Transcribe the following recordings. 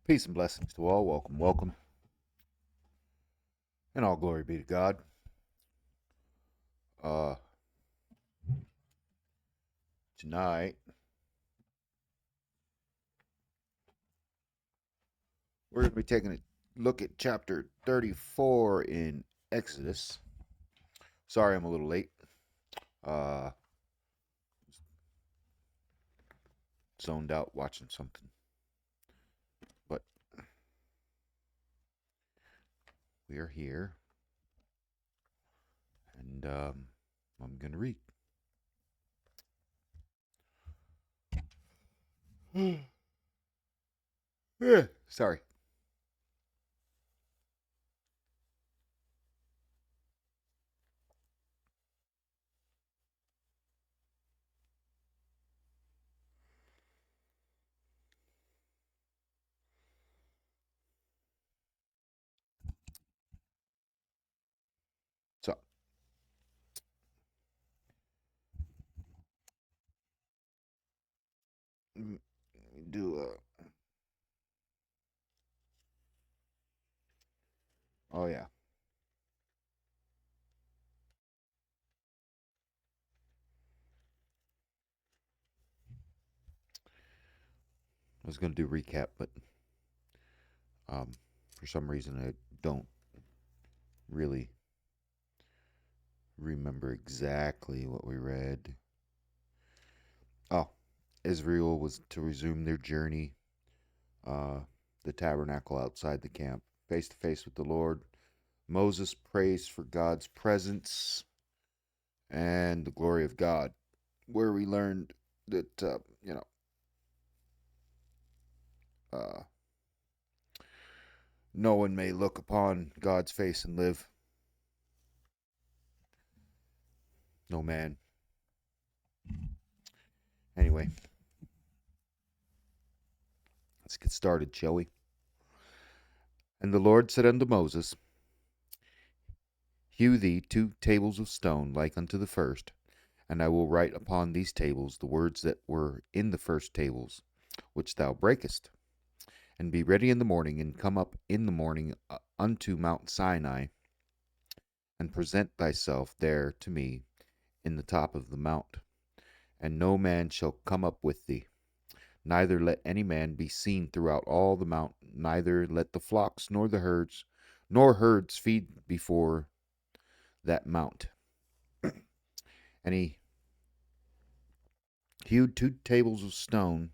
Peace and blessings to all. Welcome, welcome. And all glory be to God. Uh Tonight we're gonna be taking a look at chapter 34 in Exodus. Sorry I'm a little late. Uh Zoned out watching something. But we are here and I'm gonna read. Sorry. So mm, do oh yeah. I was gonna do recap, but um for some reason I don't really remember exactly what we read. Oh, Israel was to resume their journey, uh, the tabernacle outside the camp, face to face with the Lord. Moses prays for God's presence and the glory of God, where we learned that, uh, no one may look upon God's face and live. No man. Anyway, let's get started, shall we? And the Lord said unto Moses, Hew thee 2 tables of stone like unto the first, and I will write upon these tables the words that were in the first tables, which thou breakest. And be ready in the morning, and come up in the morning unto Mount Sinai, and present thyself there to me in the top of the mount. And no man shall come up with thee, neither let any man be seen throughout all the mount, neither let the flocks nor herds feed before that mount. And he hewed 2 tables of stone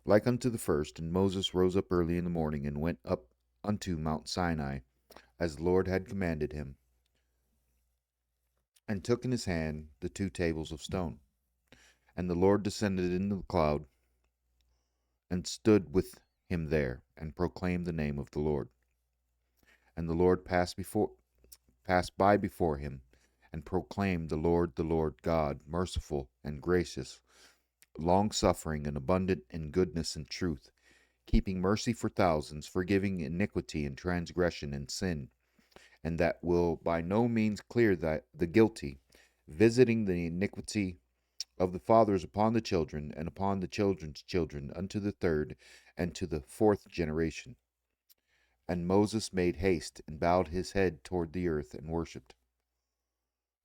like unto the first, and Moses rose up early in the morning, and went up unto Mount Sinai, as the Lord had commanded him, and took in his hand the 2 tables of stone. And the Lord descended in the cloud, and stood with him there, and proclaimed the name of the Lord. And the Lord passed by before him, and proclaimed, the Lord God, merciful and gracious, long suffering and abundant in goodness and truth, keeping mercy for thousands, forgiving iniquity and transgression and sin, and that will by no means clear the guilty, visiting the iniquity of the fathers upon the children, and upon the children's children, unto the third and to the fourth generation. And Moses made haste, and bowed his head toward the earth, and worshipped.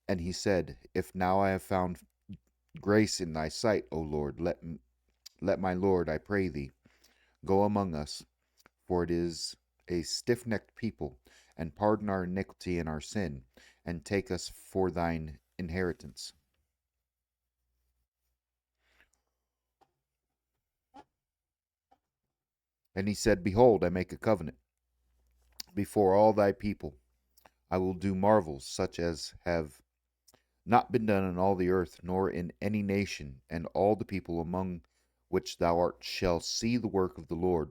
And he said, If now I have found grace in thy sight, O Lord, let my Lord, I pray thee, go among us, for it is a stiff-necked people, and pardon our iniquity and our sin, and take us for thine inheritance. And he said, Behold, I make a covenant before all thy people. I will do marvels such as have not been done in all the earth, nor in any nation, and all the people among which thou art shall see the work of the Lord,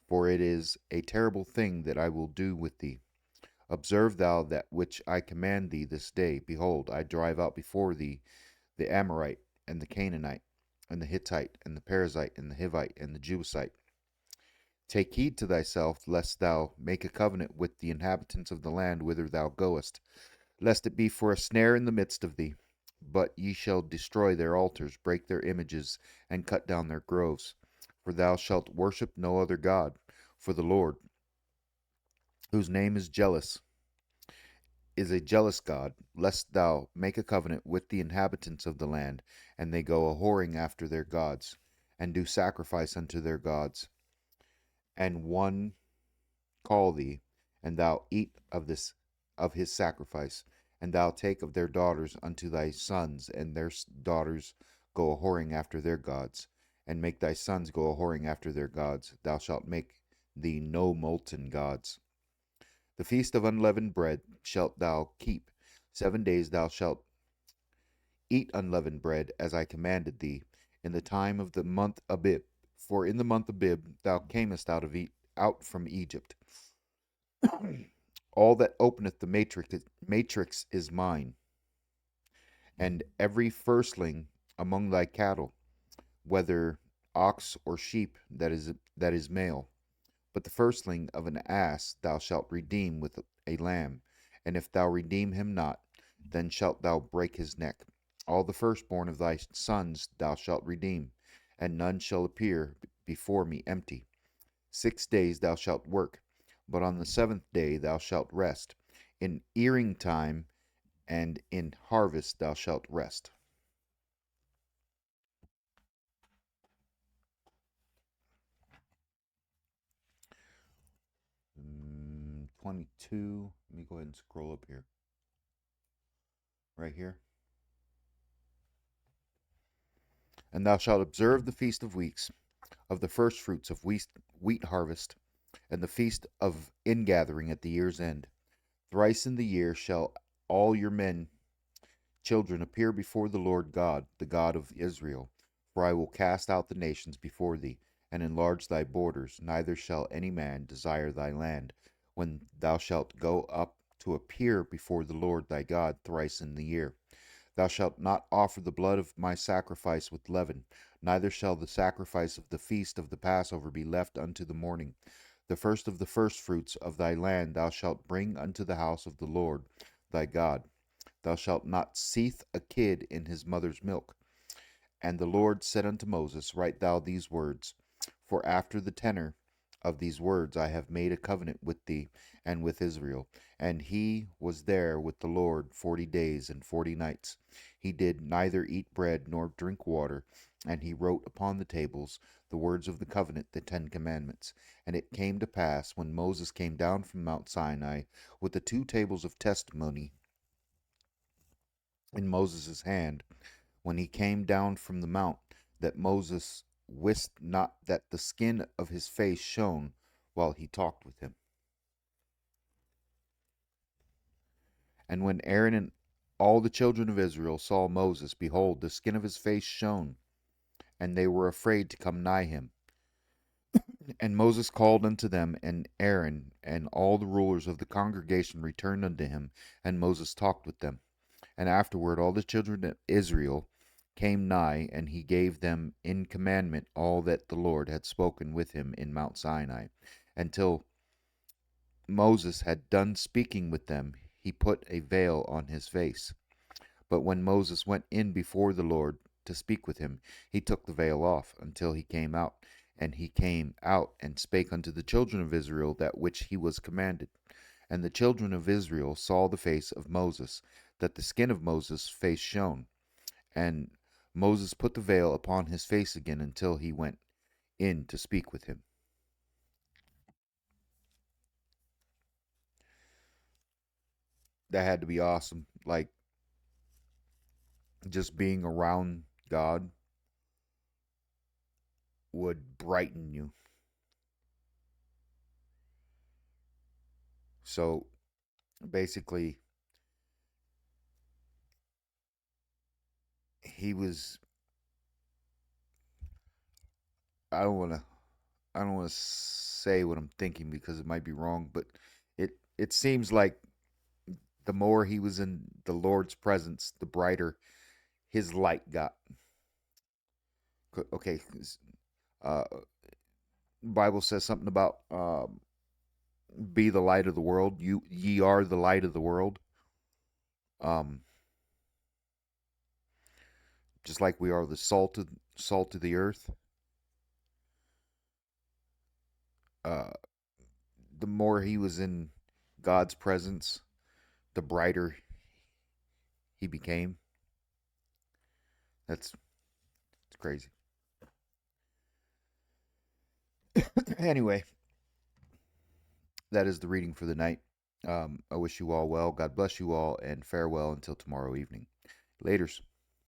for it is a terrible thing that I will do with thee. Observe thou that which I command thee this day. Behold, I drive out before thee the Amorite, and the Canaanite, and the Hittite, and the Perizzite, and the Hivite, and the Jebusite. Take heed to thyself, lest thou make a covenant with the inhabitants of the land whither thou goest, lest it be for a snare in the midst of thee. But ye shall destroy their altars, break their images, and cut down their groves. For thou shalt worship no other God. For the Lord, whose name is jealous, is a jealous God, lest thou make a covenant with the inhabitants of the land, and they go a whoring after their gods, and do sacrifice unto their gods, and one call thee, and thou eat of his sacrifice, and thou take of their daughters unto thy sons, and their daughters go a whoring after their gods, and make thy sons go a whoring after their gods. Thou shalt make thee no molten gods. The feast of unleavened bread shalt thou keep. 7 days thou shalt eat unleavened bread, as I commanded thee, in the time of the month Abib. For in the month Abib thou camest out from Egypt. All that openeth the matrix is mine, and every firstling among thy cattle, whether ox or sheep, that is male. But the firstling of an ass thou shalt redeem with a lamb, and if thou redeem him not, then shalt thou break his neck. All the firstborn of thy sons thou shalt redeem, and none shall appear before me empty. 6 days thou shalt work, but on the seventh day thou shalt rest. In earing time and in harvest thou shalt rest. Mm, 22. Let me go ahead and scroll up here. Right here. And thou shalt observe the feast of weeks, of the firstfruits of wheat harvest, and the feast of ingathering at the year's end. Thrice in the year shall all your men children appear before the Lord God, the God of Israel. For I will cast out the nations before thee, and enlarge thy borders, neither shall any man desire thy land, when thou shalt go up to appear before the Lord thy God thrice in the year. Thou shalt not offer the blood of my sacrifice with leaven, neither shall the sacrifice of the feast of the Passover be left unto the morning. The first of the firstfruits of thy land thou shalt bring unto the house of the Lord thy God. Thou shalt not seethe a kid in his mother's milk. And the Lord said unto Moses, Write thou these words, for after the tenor of these words I have made a covenant with thee and with Israel. And he was there with the Lord 40 days and 40 nights. He did neither eat bread nor drink water, and he wrote upon the tables the words of the covenant, the 10 Commandments. And it came to pass, when Moses came down from Mount Sinai with the 2 tables of testimony in Moses' hand, when he came down from the mount, that Moses wist not that the skin of his face shone while he talked with him. And when Aaron and all the children of Israel saw Moses, behold, the skin of his face shone, and they were afraid to come nigh him. And Moses called unto them, and Aaron and all the rulers of the congregation returned unto him, and Moses talked with them. And afterward all the children of Israel came nigh, and he gave them in commandment all that the Lord had spoken with him in Mount Sinai. Until Moses had done speaking with them, he put a veil on his face. But when Moses went in before the Lord to speak with him, he took the veil off until he came out. And he came out and spake unto the children of Israel that which he was commanded. And the children of Israel saw the face of Moses, that the skin of Moses' face shone. And Moses put the veil upon his face again until he went in to speak with him. That had to be awesome. Like, just being around God would brighten you. So basically, he was. I don't want to. I don't want to say what I'm thinking because it might be wrong, but it seems like the more he was in the Lord's presence, the brighter his light got. Okay, uh, Bible says something about be the light of the world. Ye are the light of the world. Um, just like we are the salt of the earth. Uh, the more he was in God's presence, the brighter he became. It's crazy. Anyway, that is the reading for the night. I wish you all well. God bless you all, and farewell until tomorrow evening. Laters.